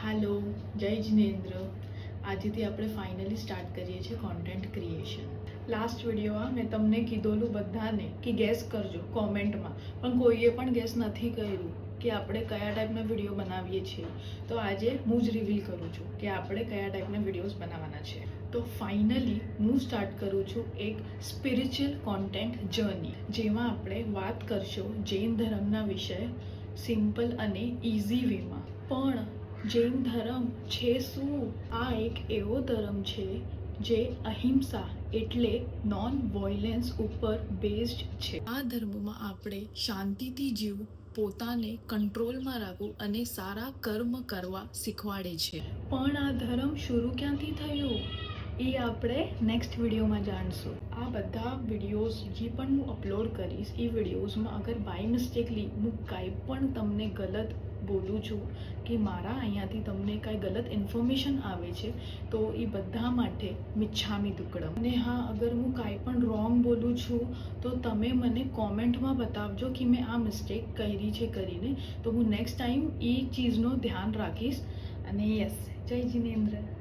Hello, જય જિનેન્દ્ર. આજથી આપણે ફાઇનલી સ્ટાર્ટ કરીએ છીએ કોન્ટેન્ટ ક્રિએશન. લાસ્ટ વિડીયોમાં મેં તમને કીધેલું બધાને કે ગેસ કરજો કોમેન્ટમાં, પણ કોઈએ પણ ગેસ નથી કર્યું કે આપણે કયા ટાઈપના વિડીયો બનાવીએ છીએ. તો આજે હું જ રિવીલ કરું છું કે આપણે કયા ટાઈપના વિડીયોઝ બનાવવાના છે. તો ફાઇનલી હું સ્ટાર્ટ કરું છું એક સ્પિરિચ્યુઅલ કોન્ટેન્ટ જર્ની, જેમાં આપણે વાત કરશું જૈન ધર્મના વિષય સિમ્પલ અને ઇઝી વેમાં. પણ જૈન ધર્મ છે શું? આ એક એવો ધર્મ છે જે અહિંસા એટલે નોન વોયલન્સ ઉપર બેઝડ છે. આ ધર્મમાં આપણે શાંતિથી જીવવું, પોતાને કંટ્રોલમાં રાખવું અને સારા કર્મ કરવા શીખવાડે છે. પણ આ ધર્મ શરૂ ક્યાંથી થયું એ આપણે નેક્સ્ટ વિડીયોમાં જાણશું. આ બધા વિડીયોઝ જે પણ હું અપલોડ કરીશ એ વિડીયોઝમાં અગર બાય મિસ્ટેકલી હું કાંઈ પણ તમને ગલત બોલું છું કે મારા અહીંયાથી તમને કાંઈ ગલત ઇન્ફોર્મેશન આવે છે તો એ બધા માટે મિચ્છામી દુક્કડમ. અને હા, અગર હું કાંઈ પણ રોંગ બોલું છું તો તમે મને કોમેન્ટમાં બતાવજો કે મેં આ મિસ્ટેક કરી છે કરીને, તો હું નેક્સ્ટ ટાઈમ એ ચીઝનું ધ્યાન રાખીશ. અને યસ, જય જિનેન્દ્ર.